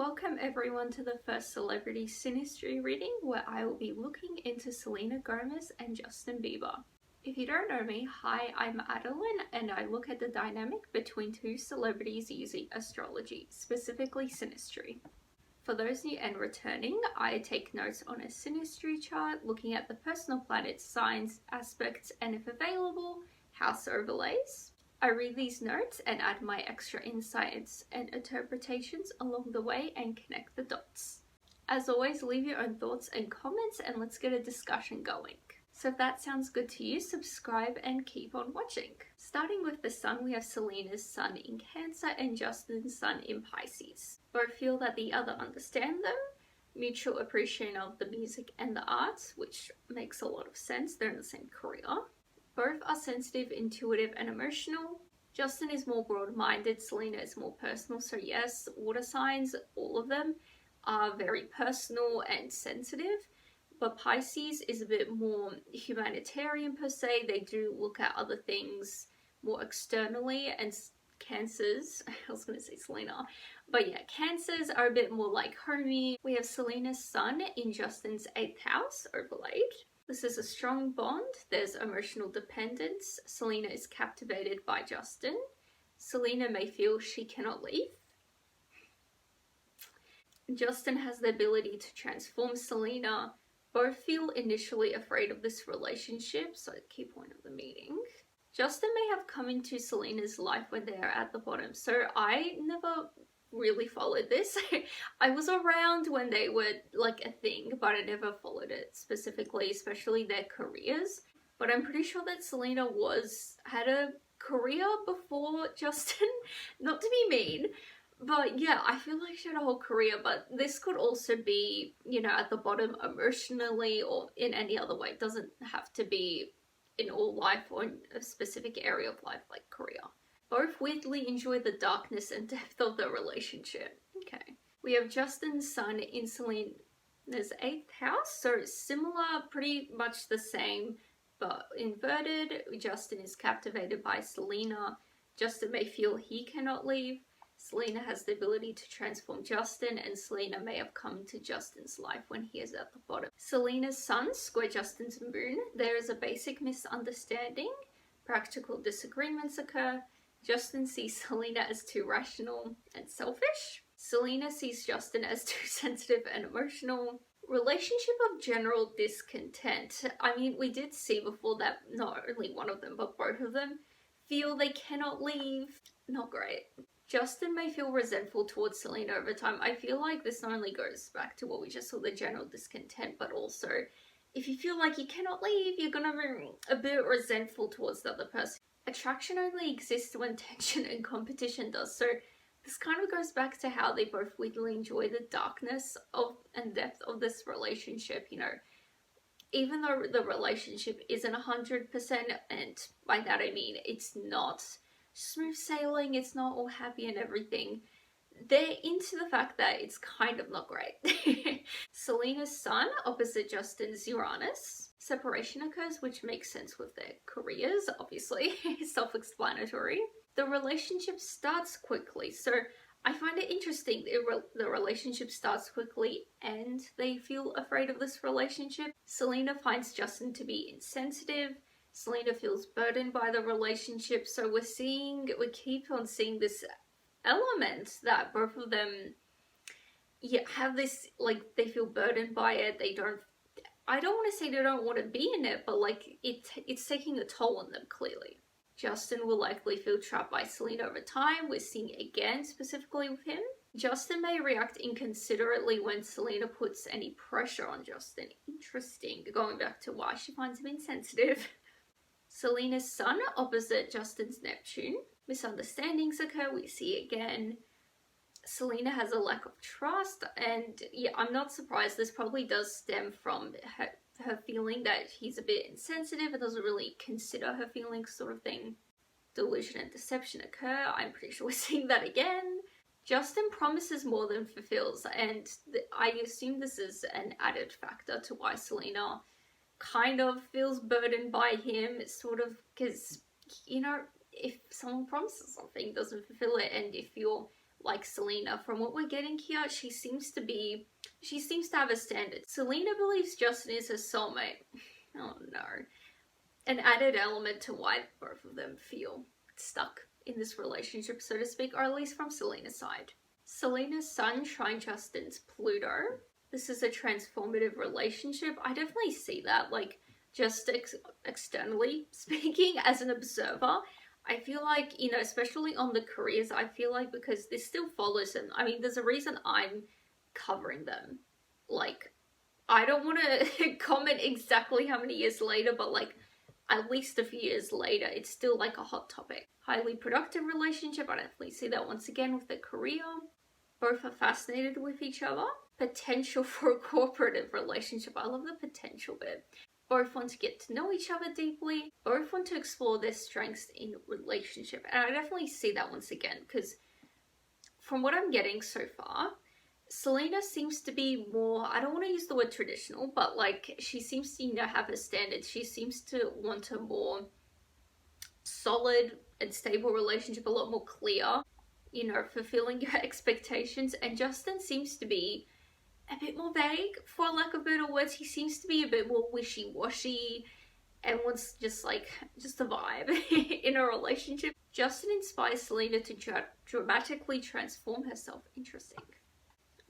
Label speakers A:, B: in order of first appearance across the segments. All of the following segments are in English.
A: Welcome everyone to the first celebrity Synastry reading, where I will be looking into Selena Gomez and Justin Bieber. If you don't know me, hi, I'm Adeline and I look at the dynamic between two celebrities using astrology, specifically Synastry. For those new and returning, I take notes on a Synastry chart looking at the personal planets, signs, aspects, and if available, house overlays. I read these notes and add my extra insights and interpretations along the way and connect the dots. As always, leave your own thoughts and comments and let's get a discussion going. So if that sounds good to you, subscribe and keep on watching. Starting with the sun, we have Selena's sun in Cancer and Justin's sun in Pisces. Both feel that the other understand them, mutual appreciation of the music and the arts, which makes a lot of sense, they're in the same career. Both are sensitive, intuitive, and emotional. Justin is more broad-minded, Selena is more personal. So yes, water signs, all of them, are very personal and sensitive. But Pisces is a bit more humanitarian per se. They do look at other things more externally, and Cancers, I was going to say Selena, but yeah, Cancers are a bit more like homey. We have Selena's sun in Justin's 8th house overlaid. This is a strong bond. There's emotional dependence. Selena is captivated by Justin. Selena may feel she cannot leave. Justin has the ability to transform Selena. Both feel initially afraid of this relationship, so key point of the meeting. Justin may have come into Selena's life when they are at the bottom. So I never really followed this. I was around when they were like a thing, but I never followed it specifically, especially their careers. But I'm pretty sure that Selena had a career before Justin. Not to be mean, but yeah, I feel like she had a whole career, but this could also be, you know, at the bottom emotionally or in any other way. It doesn't have to be in all life or in a specific area of life like career. Both weirdly enjoy the darkness and depth of the relationship. Okay. We have Justin's sun in Selena's 8th house, so similar, pretty much the same, but inverted. Justin is captivated by Selena. Justin may feel he cannot leave. Selena has the ability to transform Justin, and Selena may have come to Justin's life when he is at the bottom. Selena's sun square Justin's moon. There is a basic misunderstanding. Practical disagreements occur. Justin sees Selena as too rational and selfish. Selena sees Justin as too sensitive and emotional. Relationship of general discontent. I mean, we did see before that not only one of them, but both of them feel they cannot leave. Not great. Justin may feel resentful towards Selena over time. I feel like this not only goes back to what we just saw, the general discontent, but also if you feel like you cannot leave, you're gonna be a bit resentful towards the other person. Attraction only exists when tension and competition does. So this kind of goes back to how they both weirdly enjoy the darkness of and depth of this relationship. You know, even though the relationship isn't 100%, and by that I mean it's not smooth sailing, it's not all happy and everything, they're into the fact that it's kind of not great. Selena's sun opposite Justin's Uranus. Separation occurs, which makes sense with their careers, obviously. Self-explanatory. The relationship starts quickly, so I find it interesting. The relationship starts quickly and they feel afraid of this relationship. Selena finds Justin to be insensitive. Selena feels burdened by the relationship, so we keep on seeing this element that both of them have this, like, they feel burdened by it. I don't want to say they don't want to be in it, but like it's taking a toll on them clearly. Justin will likely feel trapped by Selena over time. We're seeing it again specifically with him. Justin may react inconsiderately when Selena puts any pressure on Justin. Interesting, going back to why she finds him insensitive. Selena's sun opposite Justin's Neptune. Misunderstandings occur, we see again. Selena has a lack of trust, and yeah, I'm not surprised. This probably does stem from her feeling that he's a bit insensitive and doesn't really consider her feelings, sort of thing. Delusion and deception occur. I'm pretty sure we're seeing that again. Justin promises more than fulfills, and I assume this is an added factor to why Selena kind of feels burdened by him. It's sort of because, you know, if someone promises something, doesn't fulfill it, and if you're like Selena. From what we're getting here, she seems to have a standard. Selena believes Justin is her soulmate. Oh no. An added element to why both of them feel stuck in this relationship, so to speak, or at least from Selena's side. Selena's sun trine Justin's Pluto. This is a transformative relationship. I definitely see that, like, just externally speaking, as an observer. I feel like, you know, especially on the careers, I feel like because this still follows them. I mean, there's a reason I'm covering them. Like, I don't want to comment exactly how many years later, but like, at least a few years later, it's still like a hot topic. Highly productive relationship. I definitely see that once again with the career. Both are fascinated with each other. Potential for a cooperative relationship. I love the potential bit. Both want to get to know each other deeply. Both want to explore their strengths in relationship. And I definitely see that once again, because from what I'm getting so far, Selena seems to be more, I don't want to use the word traditional, but like she seems to, you know, have a standard. She seems to want a more solid and stable relationship, a lot more clear, you know, fulfilling your expectations. And Justin seems to be a bit more vague, for lack of better words. He seems to be a bit more wishy-washy and wants just a vibe in a relationship. Justin inspires Selena to dramatically transform herself. Interesting.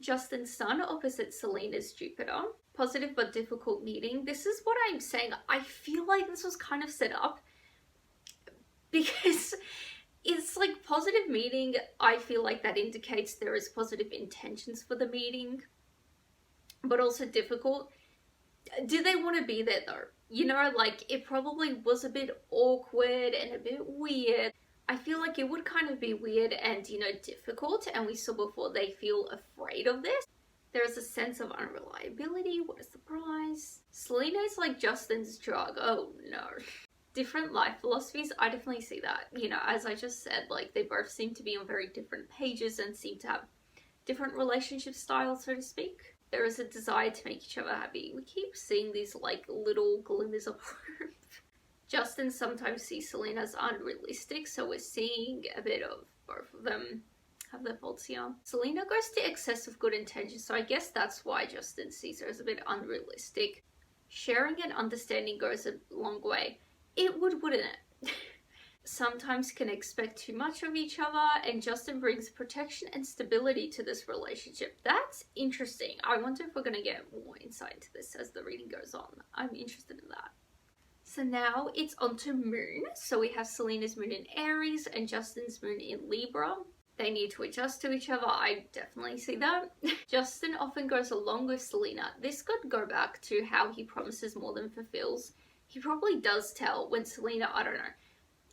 A: Justin's sun opposite Selena's Jupiter. Positive but difficult meeting. This is what I'm saying. I feel like this was kind of set up because it's like positive meeting. I feel like that indicates there is positive intentions for the meeting, but also difficult. Do they want to be there though? You know, like it probably was a bit awkward and a bit weird. I feel like it would kind of be weird and, you know, difficult. And we saw before they feel afraid of this. There is a sense of unreliability. What a surprise. Selena is like Justin's drug. Oh no. Different life philosophies. I definitely see that. You know, as I just said, like they both seem to be on very different pages and seem to have different relationship styles, so to speak. There is a desire to make each other happy. We keep seeing these like little glimmers of hope. Justin sometimes sees Selena as unrealistic, so we're seeing a bit of both of them have their faults here. Selena goes to excess of good intentions, so I guess that's why Justin sees her as a bit unrealistic. Sharing and understanding goes a long way. It would, wouldn't it? Sometimes can expect too much of each other, and Justin brings protection and stability to this relationship. That's interesting. I wonder if we're going to get more insight into this as the reading goes on. I'm interested in that. So now it's onto moon. So we have Selena's moon in Aries and Justin's moon in Libra. They need to adjust to each other. I definitely see that. Justin often goes along with Selena. This could go back to how he promises more than fulfills. He probably does tell when Selena, I don't know,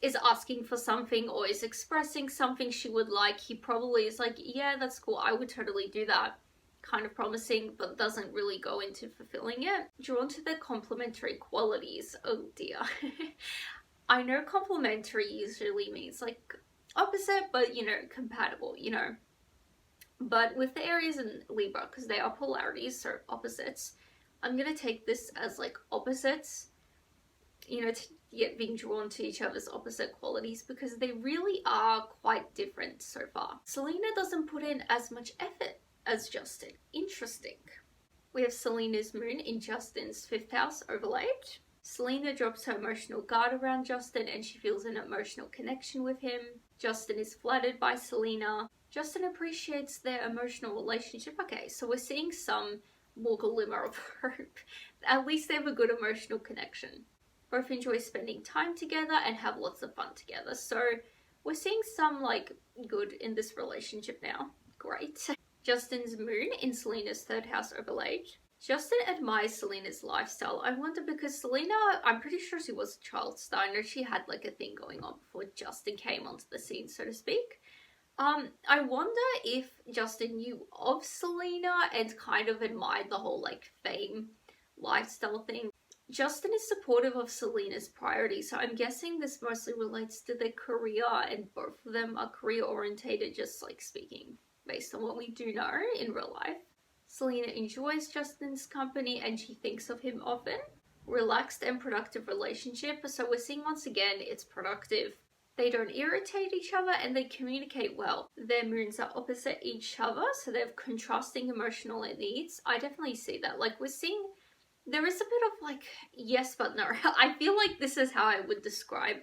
A: is asking for something or is expressing something she would like. He probably is like, yeah, that's cool. I would totally do that. Kind of promising, but doesn't really go into fulfilling it. Drawn to their complementary qualities. Oh dear. I know complementary usually means like opposite, but you know, compatible, you know. But with the Aries and Libra, because they are polarities, so opposites, I'm going to take this as like opposites, you know, yet being drawn to each other's opposite qualities because they really are quite different so far. Selena doesn't put in as much effort as Justin. Interesting. We have Selena's moon in Justin's 5th house overlaid. Selena drops her emotional guard around Justin and she feels an emotional connection with him. Justin is flattered by Selena. Justin appreciates their emotional relationship. Okay, so we're seeing some more glimmer of hope. At least they have a good emotional connection. Both enjoy spending time together and have lots of fun together. So we're seeing some like good in this relationship now. Great. Justin's moon in Selena's 3rd house overlaid. Justin admires Selena's lifestyle. I wonder because Selena, I'm pretty sure she was a child star. I know she had like a thing going on before Justin came onto the scene, so to speak. I wonder if Justin knew of Selena and kind of admired the whole like fame lifestyle thing. Justin is supportive of Selena's priorities, so I'm guessing this mostly relates to their career, and both of them are career orientated, just like speaking based on what we do know in real life. Selena enjoys Justin's company and she thinks of him often. Relaxed and productive relationship, so we're seeing once again it's productive. They don't irritate each other and they communicate well. Their moons are opposite each other, so they have contrasting emotional needs. I definitely see that. Like, we're seeing there is a bit of like yes but no. I feel like this is how I would describe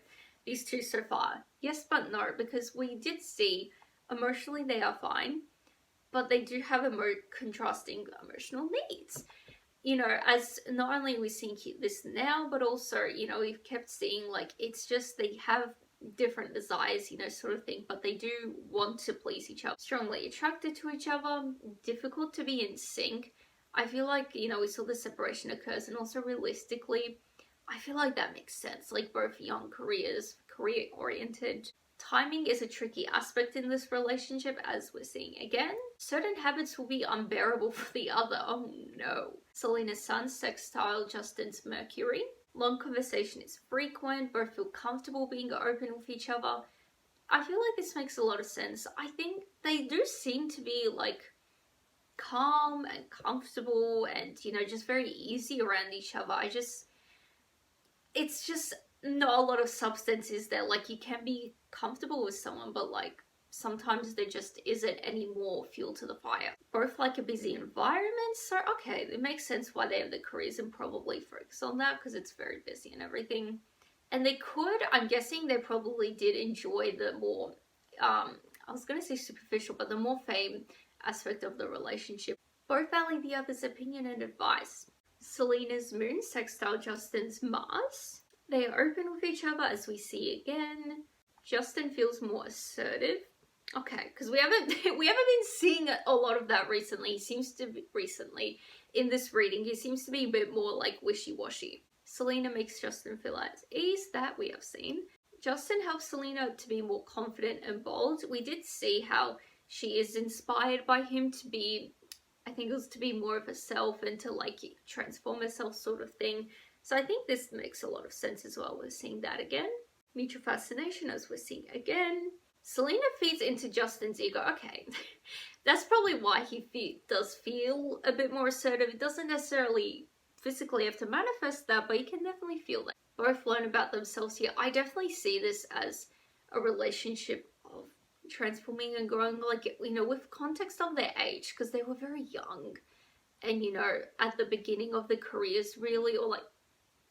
A: these two so far. Yes but no, because we did see emotionally they are fine, but they do have contrasting emotional needs. You know, as not only are we seeing this now, but also, you know, we've kept seeing like it's just they have different desires, you know, sort of thing, but they do want to please each other. Strongly attracted to each other, difficult to be in sync. I feel like, you know, we saw the separation occurs, and also realistically, I feel like that makes sense. Like, both young careers, career-oriented. Timing is a tricky aspect in this relationship, as we're seeing again. Certain habits will be unbearable for the other. Oh no. Selena's Sun, Sextile Justin's Mercury. Long conversation is frequent. Both feel comfortable being open with each other. I feel like this makes a lot of sense. I think they do seem to be like calm and comfortable and, you know, just very easy around each other. It's just not a lot of substance is there. Like, you can be comfortable with someone, but like sometimes there just isn't any more fuel to the fire. Both like a busy environment, so okay, it makes sense why they have the careers and probably focus on that because it's very busy and everything. And they could, I'm guessing they probably did enjoy the more I was gonna say superficial, but the more fame aspect of the relationship. Both value the other's opinion and advice. Selena's moon, sextile Justin's Mars. They are open with each other, as we see again. Justin feels more assertive. Okay, because we haven't been seeing a lot of that recently. He seems to be, recently in this reading, he seems to be a bit more like wishy-washy. Selena makes Justin feel at ease, that we have seen. Justin helps Selena to be more confident and bold. We did see how she is inspired by him to be, I think it was to be more of herself and to like transform herself sort of thing. So I think this makes a lot of sense as well. We're seeing that again. Mutual fascination, as we're seeing again. Selena feeds into Justin's ego. Okay, that's probably why he does feel a bit more assertive. It doesn't necessarily physically have to manifest that, but you can definitely feel that. Both learn about themselves here. I definitely see this as a relationship of transforming and growing, like, you know, with context of their age, because they were very young and, you know, at the beginning of their careers really, or like,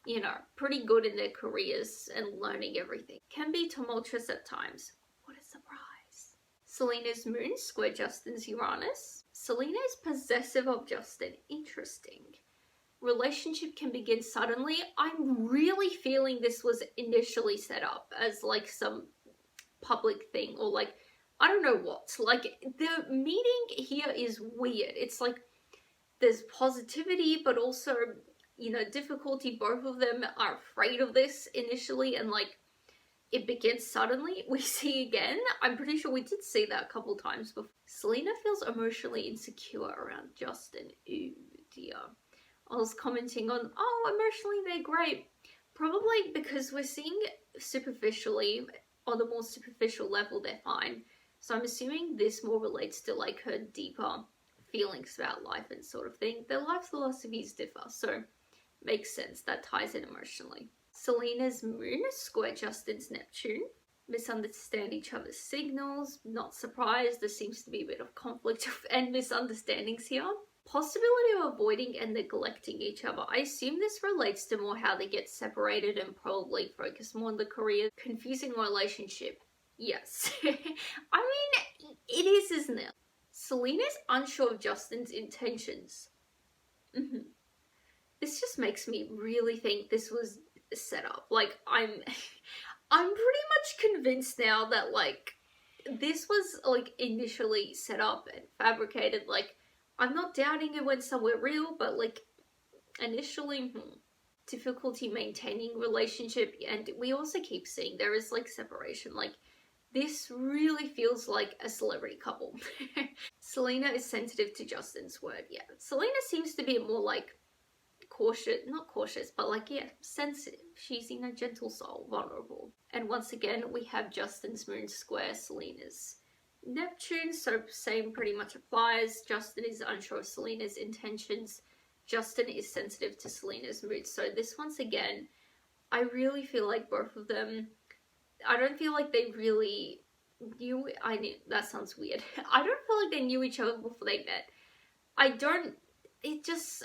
A: you know, pretty good in their careers and learning everything. Can be tumultuous at times. What a surprise. Selena's moon square Justin's Uranus. Selena is possessive of Justin. Interesting. Relationship can begin suddenly. I'm really feeling this was initially set up as like some public thing, or like, I don't know what. Like, the meeting here is weird. It's like there's positivity, but also, you know, difficulty. Both of them are afraid of this initially, and like it begins suddenly. We see again, I'm pretty sure we did see that a couple times before. Selena feels emotionally insecure around Justin. Ooh dear. I was commenting on, oh, emotionally they're great. Probably because we're seeing superficially, on the more superficial level, they're fine. So I'm assuming this more relates to like her deeper feelings about life and sort of thing. Their life philosophies differ, so makes sense. That ties in emotionally. Selena's moon square Justin's Neptune. Misunderstand each other's signals. Not surprised. There seems to be a bit of conflict and misunderstandings here. Possibility of avoiding and neglecting each other. I assume this relates to more how they get separated and probably focus more on the career. Confusing relationship. Yes. I mean, it is, isn't it? Selena's unsure of Justin's intentions. This just makes me really think this was set up. Like, I'm pretty much convinced now that like this was like initially set up and fabricated. Like, I'm not doubting it went somewhere real, but like initially, difficulty maintaining relationship, and we also keep seeing there is like separation. Like, this really feels like a celebrity couple. Selena is sensitive to Justin's word. Yeah, Selena seems to be more like cautious, not cautious, but like, yeah, sensitive. She's, you know, gentle soul, vulnerable. And once again, we have Justin's moon square Selena's Neptune, so same pretty much applies. Justin is unsure of Selena's intentions. Justin is sensitive to Selena's mood. So this, once again, I really feel like both of them I don't feel like they really knew. That sounds weird. I don't feel like they knew each other before they met. I don't. It just.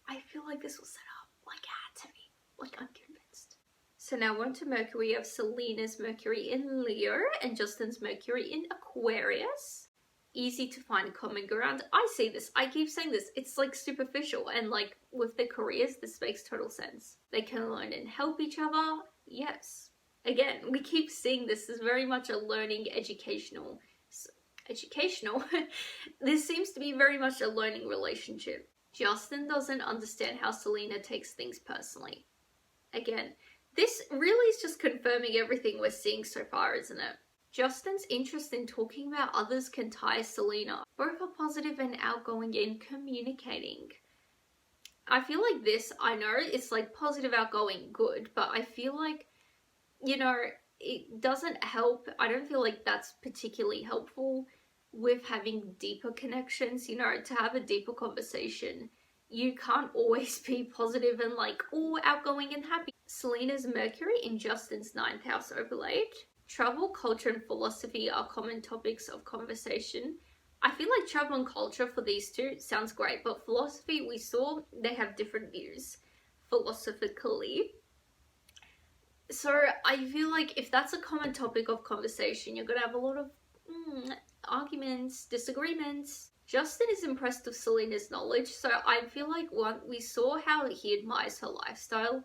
A: I feel like this was set up. Like, it had to be. Like, I'm convinced. So now we're on to Mercury. We have Selena's Mercury in Leo and Justin's Mercury in Aquarius. Easy to find common ground. I see this. I keep saying this. It's like superficial, and like with their careers, this makes total sense. They can learn and help each other. Yes. Again, we keep seeing this as very much a learning, educational. This seems to be very much a learning relationship. Justin doesn't understand how Selena takes things personally. Again, this really is just confirming everything we're seeing so far, isn't it? Justin's interest in talking about others can tire Selena. Both are positive and outgoing in communicating. I feel like this, I know it's like positive, outgoing, good, but I feel like, you know, it doesn't help. I don't feel like that's particularly helpful with having deeper connections. You know, to have a deeper conversation, you can't always be positive and like, oh, outgoing and happy. Selena's Mercury in Justin's 9th house overlaid. Travel, culture, and philosophy are common topics of conversation. I feel like travel and culture for these two sounds great, but philosophy, we saw they have different views philosophically. So I feel like if that's a common topic of conversation, you're going to have a lot of arguments, disagreements. Justin is impressed with Selena's knowledge, so I feel like we saw how he admires her lifestyle.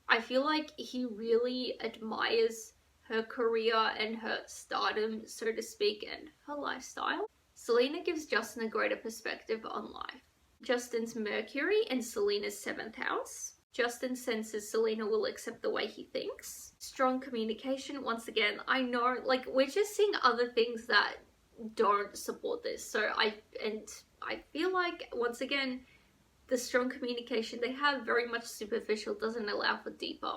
A: I feel like he really admires her career and her stardom, so to speak, and her lifestyle. Selena gives Justin a greater perspective on life. Justin's Mercury in Selena's 7th house. Justin senses Selena will accept the way he thinks. Strong communication. Once again, I know, like, we're just seeing other things that don't support this. So I feel like, once again, the strong communication they have, very much superficial, doesn't allow for deeper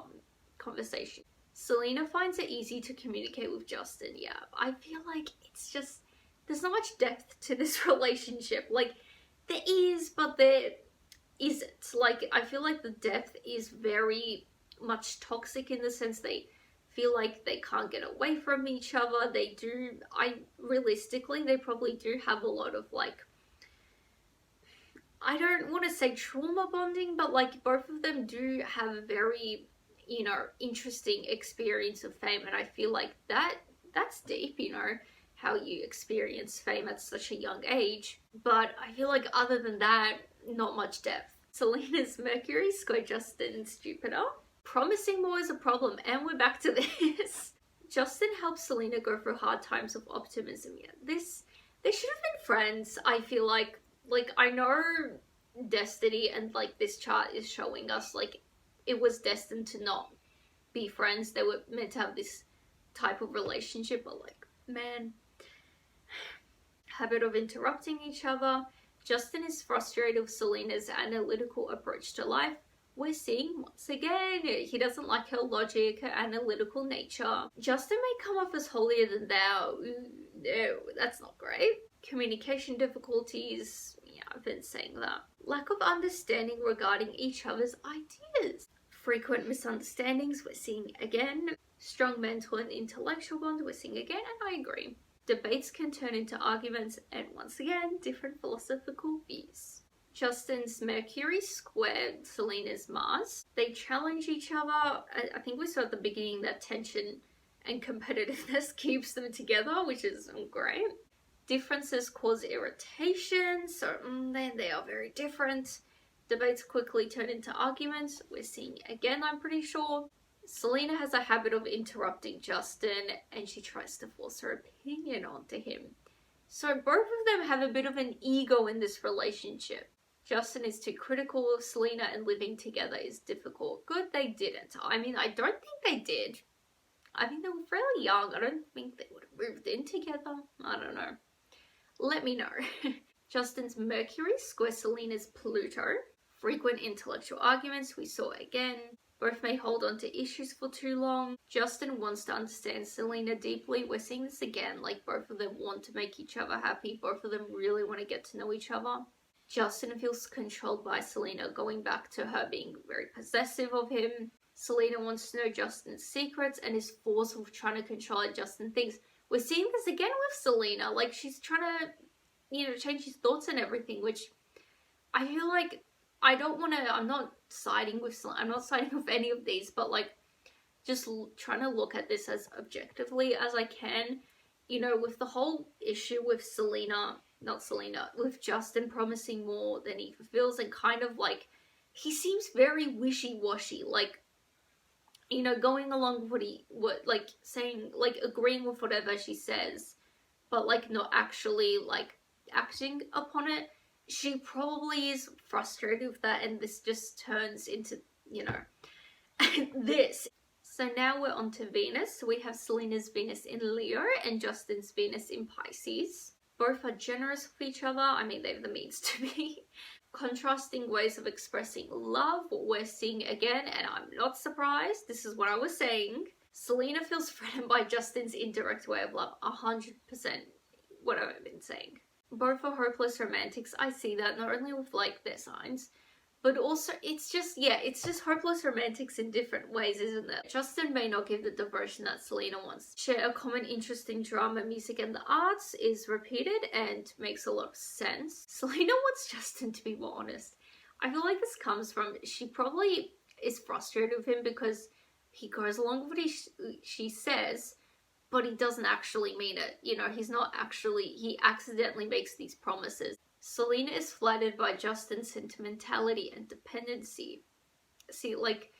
A: conversation. Selena finds it easy to communicate with Justin. Yeah, I feel like it's just, there's not much depth to this relationship. Like, there is, but there isn't. Like, I feel like the depth is very much toxic in the sense they feel like they can't get away from each other. They do, realistically, they probably do have a lot of, like, I don't want to say trauma bonding, but like both of them do have a very, you know, interesting experience of fame, and I feel like that's deep, you know, how you experience fame at such a young age. But I feel like other than that, not much depth. Selena's Mercury square Justin's Jupiter. Promising more is a problem, and we're back to this. Justin helps Selena go through hard times with optimism. Yeah, they should have been friends. I feel like I know destiny, and like this chart is showing us like it was destined to not be friends. They were meant to have this type of relationship, but like, man, habit of interrupting each other. Justin is frustrated with Selena's analytical approach to life. We're seeing, once again, he doesn't like her logic, her analytical nature. Justin may come off as holier than thou. No, that's not great. Communication difficulties. Yeah, I've been saying that. Lack of understanding regarding each other's ideas. Frequent misunderstandings, we're seeing again. Strong mental and intellectual bond, we're seeing again, and I agree. Debates can turn into arguments, and once again, different philosophical views. Justin's Mercury squared Selena's Mars. They challenge each other. I think we saw at the beginning that tension and competitiveness keeps them together, which is great. Differences cause irritation, so they are very different. Debates quickly turn into arguments. We're seeing again, I'm pretty sure. Selena has a habit of interrupting Justin, and she tries to force her opinion onto him. So both of them have a bit of an ego in this relationship. Justin is too critical of Selena, and living together is difficult. Good, they didn't. I mean, I don't think they did. I think they were fairly young. I don't think they would have moved in together. I don't know. Let me know. Justin's Mercury square Selena's Pluto. Frequent intellectual arguments, we saw again. Both may hold on to issues for too long. Justin wants to understand Selena deeply. We're seeing this again, like both of them want to make each other happy. Both of them really want to get to know each other. Justin feels controlled by Selena, going back to her being very possessive of him. Selena wants to know Justin's secrets and is forceful trying to control how Justin thinks. We're seeing this again with Selena. Like, she's trying to, you know, change his thoughts and everything, which I feel like I don't want to, I'm not siding with any of these, but like, just trying to look at this as objectively as I can. You know, with the whole issue with with Justin promising more than he fulfills, and kind of like, he seems very wishy-washy, like, you know, going along with like, saying, like, agreeing with whatever she says, but like, not actually, like, acting upon it. She probably is frustrated with that, and this just turns into, you know, this. So now we're on to Venus. So we have Selena's Venus in Leo and Justin's Venus in Pisces. Both are generous with each other. I mean, they have the means to be. Contrasting ways of expressing love, what we're seeing again, and I'm not surprised, this is what I was saying. Selena feels threatened by Justin's indirect way of love, 100%, what I've been saying. Both are hopeless romantics. I see that not only with like their signs, but also it's just hopeless romantics in different ways, isn't it? Justin may not give the devotion that Selena wants. Share a common interest in drama, music, and the arts is repeated and makes a lot of sense. Selena wants Justin to be more honest. I feel like this comes from, she probably is frustrated with him because he goes along with what she says, but he doesn't actually mean it. You know, he accidentally makes these promises. Selena is flattered by Justin's sentimentality and dependency. See, like,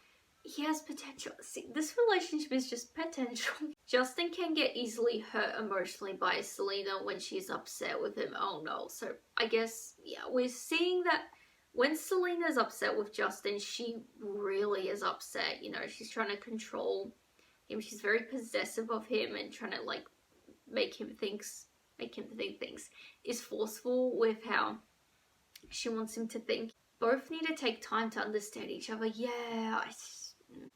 A: he has potential. See, this relationship is just potential. Justin can get easily hurt emotionally by Selena when she's upset with him. Oh no. So I guess, yeah, we're seeing that when Selena's upset with Justin, she really is upset. You know, she's trying to control him. She's very possessive of him and trying to, like, make him think things, is forceful with how she wants him to think. Both need to take time to understand each other. Yeah,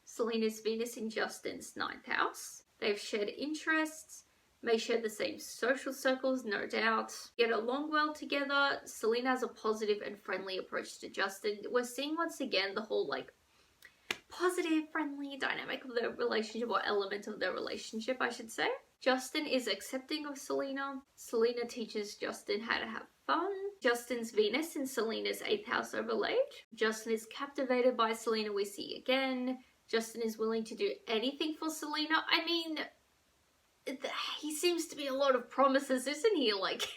A: Selena's Venus in Justin's 9th house. They've shared interests, may share the same social circles, no doubt. Get along well together. Selena has a positive and friendly approach to Justin. We're seeing once again the whole, like, positive, friendly dynamic of the relationship, or element of the relationship, I should say. Justin is accepting of Selena. Selena teaches Justin how to have fun. Justin's Venus in Selena's 8th house overlaid. Justin is captivated by Selena, we see again. Justin is willing to do anything for Selena. I mean, he seems to be a lot of promises, isn't he? Like,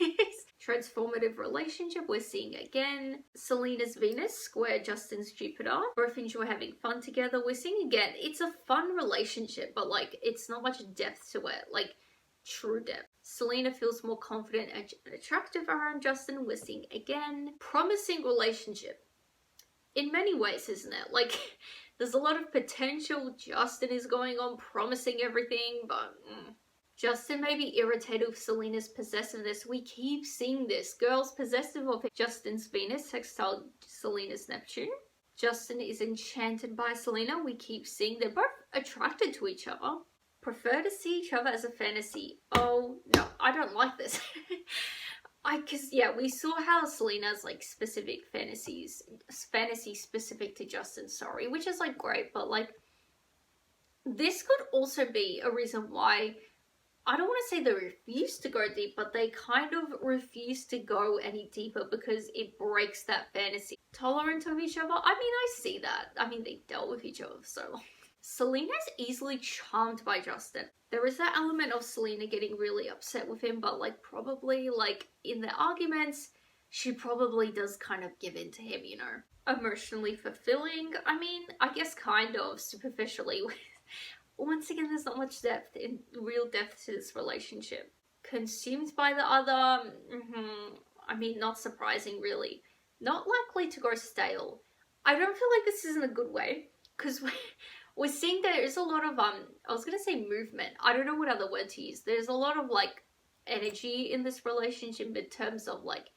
A: transformative relationship we're seeing again. Selena's Venus square Justin's Jupiter. Both enjoy having fun together. We're seeing again, it's a fun relationship, but like, it's not much depth to it, like true depth. Selena feels more confident and attractive around Justin. We're seeing again, promising relationship in many ways, isn't it? Like, there's a lot of potential. Justin is going on promising everything, but Justin may be irritated with Selena's possessiveness. We keep seeing this. Girls possessive of Justin's Venus, sextile Selena's Neptune. Justin is enchanted by Selena. We keep seeing they're both attracted to each other. Prefer to see each other as a fantasy. Oh, no, I don't like this. Because, yeah, we saw how Selena's, like, specific fantasy specific to Justin, sorry, which is, like, great, but, like, this could also be a reason why, I don't want to say they refuse to go deep, but they kind of refuse to go any deeper because it breaks that fantasy. Tolerant of each other? I mean, I see that. I mean, they dealt with each other for so long. Selena's easily charmed by Justin. There is that element of Selena getting really upset with him, but like probably like in the arguments, she probably does kind of give in to him, you know. Emotionally fulfilling? I mean, I guess kind of superficially. Once again, there's not much real depth to this relationship. Consumed by the other? I mean, not surprising really. Not likely to go stale. I don't feel like this is in a good way, because we're seeing there is a lot of, I was going to say movement. I don't know what other word to use. There's a lot of, like, energy in this relationship in terms of, like,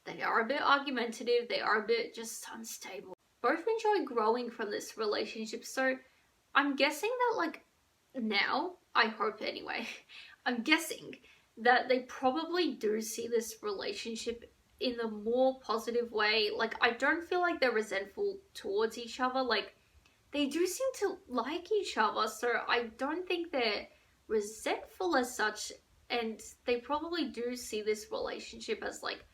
A: they are a bit argumentative. They are a bit just unstable. Both enjoy growing from this relationship. So I'm guessing that, like, now, I hope anyway, I'm guessing that they probably do see this relationship in a more positive way. Like, I don't feel like they're resentful towards each other. Like, they do seem to like each other, so I don't think they're resentful as such, and they probably do see this relationship as like,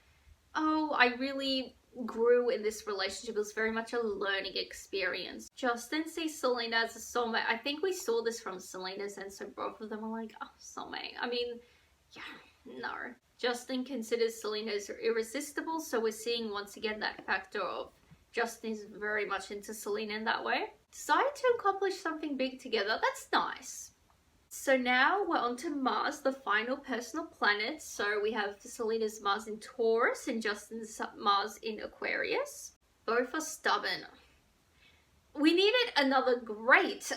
A: oh, I really grew in this relationship. It was very much a learning experience. Justin sees Selena as a soulmate. I think we saw this from Selena's, and so both of them are like, oh, soulmate. I mean, yeah, no. Justin considers Selena as irresistible, so we're seeing once again that factor of Justin is very much into Selena in that way. Decided to accomplish something big together. That's nice. So now we're on to Mars, the final personal planet. So we have Selena's Mars in Taurus and Justin's Mars in Aquarius. Both are stubborn. We needed another great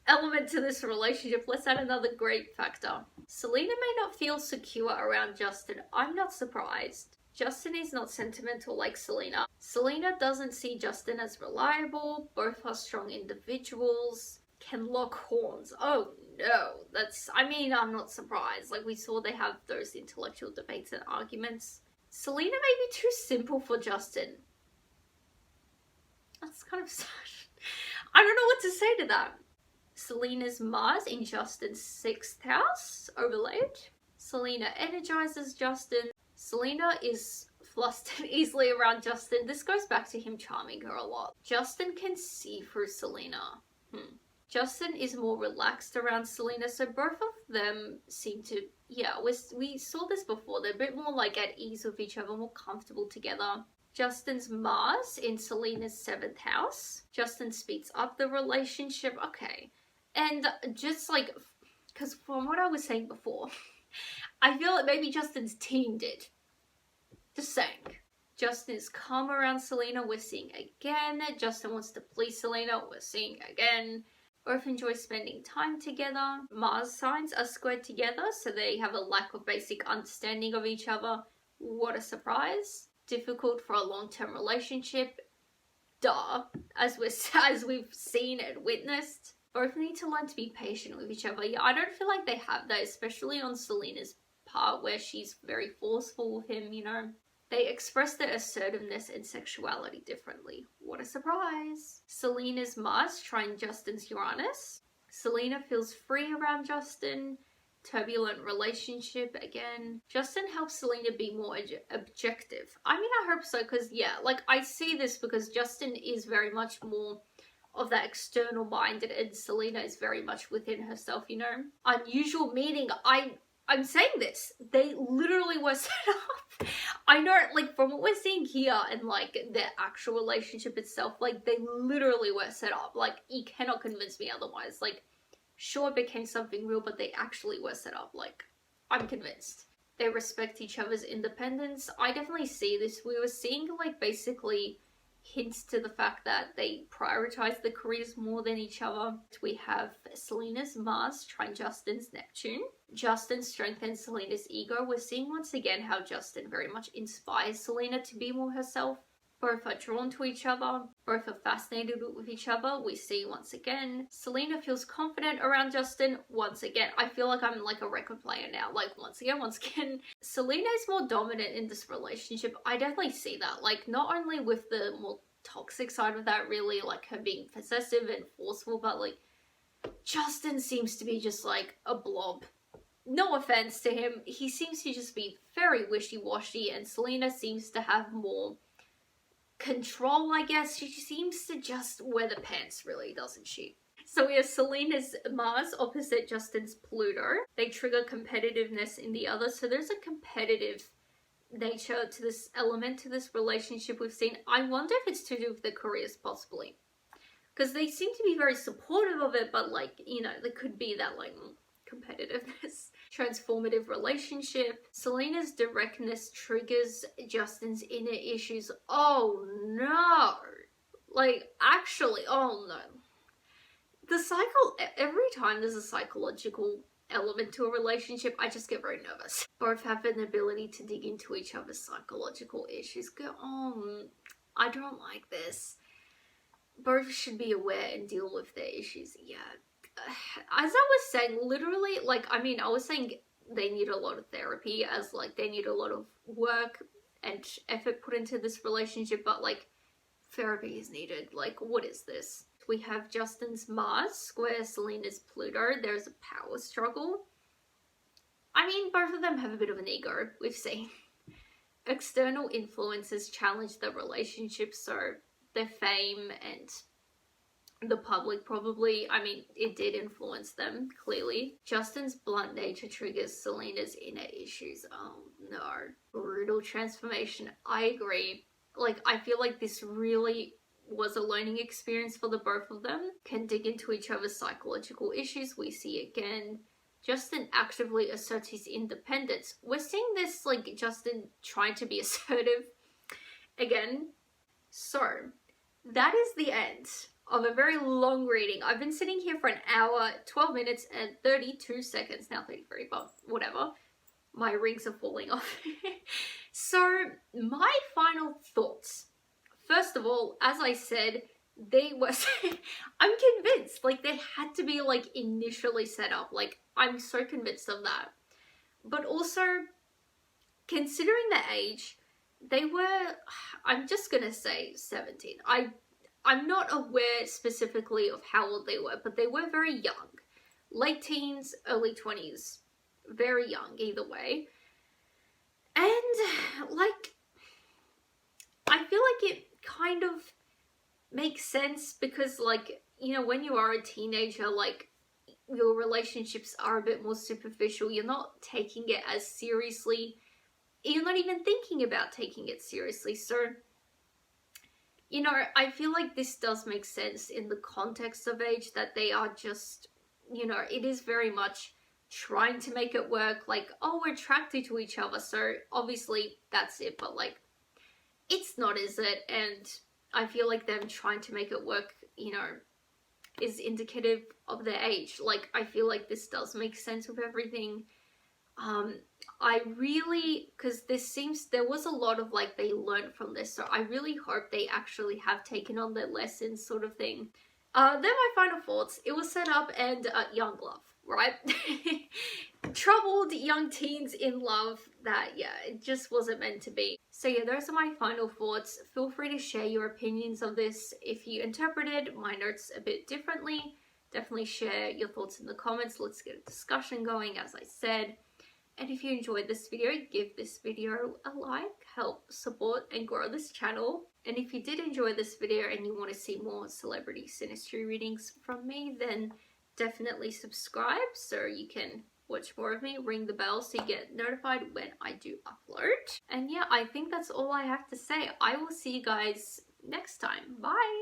A: element to this relationship. Let's add another great factor. Selena may not feel secure around Justin. I'm not surprised. Justin is not sentimental like Selena. Selena doesn't see Justin as reliable. Both are strong individuals. Can lock horns. Oh no, I'm not surprised. Like, we saw they have those intellectual debates and arguments. Selena may be too simple for Justin. That's kind of sad. I don't know what to say to that. Selena's Mars in Justin's 6th house, overlaid. Selena energizes Justin. Selena is flustered easily around Justin. This goes back to him charming her a lot. Justin can see through Selena. Justin is more relaxed around Selena, so both of them seem to, we saw this before, they're a bit more like at ease with each other, more comfortable together. Justin's Mars in Selena's 7th house. Justin speeds up the relationship, okay. And just like, because from what I was saying before, I feel like maybe Justin's team did. Just saying. Justin is calm around Selena, we're seeing again. Justin wants to please Selena, we're seeing again. Both enjoy spending time together. Mars signs are squared together, so they have a lack of basic understanding of each other. What a surprise. Difficult for a long-term relationship. Duh. As we've seen and witnessed. Both need to learn to be patient with each other. Yeah, I don't feel like they have that, especially on Selena's part where she's very forceful with him, you know. They express their assertiveness and sexuality differently. What a surprise! Selena's Mars trine Justin's Uranus. Selena feels free around Justin. Turbulent relationship again. Justin helps Selena be more objective. I mean, I hope so, because I see this because Justin is very much more of that external minded and Selena is very much within herself, you know. Unusual meaning, I'm saying this, they literally were set up. I know, like, from what we're seeing here and, like, their actual relationship itself, like, they literally were set up. Like, you cannot convince me otherwise. Like, sure, it became something real, but they actually were set up. Like, I'm convinced. They respect each other's independence. I definitely see this. We were seeing, like, basically hints to the fact that they prioritize their careers more than each other. We have Selena's Mars trine Justin's Neptune. Justin strengthens Selena's ego. We're seeing once again how Justin very much inspires Selena to be more herself. Both are drawn to each other. Both are fascinated with each other. We see once again Selena feels confident around Justin. Once again, I feel like I'm like a record player now. Like once again. Selena is more dominant in this relationship. I definitely see that. Like not only with the more toxic side of that, really, like her being possessive and forceful, but like Justin seems to be just like a blob. No offense to him. He seems to just be very wishy-washy, and Selena seems to have more control, I guess. She seems to just wear the pants, really, doesn't she? So we have Selena's Mars opposite Justin's Pluto. They trigger competitiveness in the other, so there's a competitive nature to this element, to this relationship we've seen. I wonder if it's to do with their careers, possibly. Because they seem to be very supportive of it, but like, you know, there could be that like competitiveness. Transformative relationship. Selena's directness triggers Justin's inner issues. Oh no! Like, actually, oh no. The cycle, every time there's a psychological element to a relationship, I just get very nervous. Both have an ability to dig into each other's psychological issues. Go, oh, I don't like this. Both should be aware and deal with their issues. Yeah. As I was saying, literally, like, I mean, I was saying they need a lot of therapy, as like they need a lot of work and effort put into this relationship, but like therapy is needed. Like, what is this? We have Justin's Mars square Selena's Pluto. There's a power struggle. I mean, both of them have a bit of an ego, we've seen. External influences challenge the relationship, so their fame and the public probably, I mean, it did influence them, clearly. Justin's blunt nature triggers Selena's inner issues. Oh no. Brutal transformation. I agree. Like, I feel like this really was a learning experience for the both of them. Can dig into each other's psychological issues. We see again, Justin actively asserts his independence. We're seeing this, like, Justin trying to be assertive again. So, that is the end of a very long reading. I've been sitting here for an hour, 12 minutes and 32 seconds. Now 33, but whatever. My rings are falling off. So, my final thoughts. First of all, as I said, they were... I'm convinced, like, they had to be, like, initially set up. Like, I'm so convinced of that. But also, considering the age, they were... I'm just gonna say 17. I'm not aware specifically of how old they were, but they were very young. Late teens, early 20s. Very young, either way. And, like, I feel like it kind of makes sense because, like, you know, when you are a teenager, like, your relationships are a bit more superficial. You're not taking it as seriously. You're not even thinking about taking it seriously. So, you know, I feel like this does make sense in the context of age, that they are just, you know, it is very much trying to make it work. Like, oh, we're attracted to each other, so obviously that's it. But, like, it's not, is it? And I feel like them trying to make it work, you know, is indicative of their age. Like, I feel like this does make sense with everything. I really, because there was a lot of, like, they learned from this, so I really hope they actually have taken on their lessons, sort of thing. They're my final thoughts. It was set up and young love, right? Troubled young teens in love that, yeah, it just wasn't meant to be. So yeah, those are my final thoughts. Feel free to share your opinions of this if you interpreted my notes a bit differently. Definitely share your thoughts in the comments. Let's get a discussion going, as I said. And if you enjoyed this video, give this video a like, help support and grow this channel. And if you did enjoy this video and you want to see more celebrity synastry readings from me, then definitely subscribe so you can watch more of me. Ring the bell so you get notified when I do upload. And yeah, I think that's all I have to say. I will see you guys next time. Bye!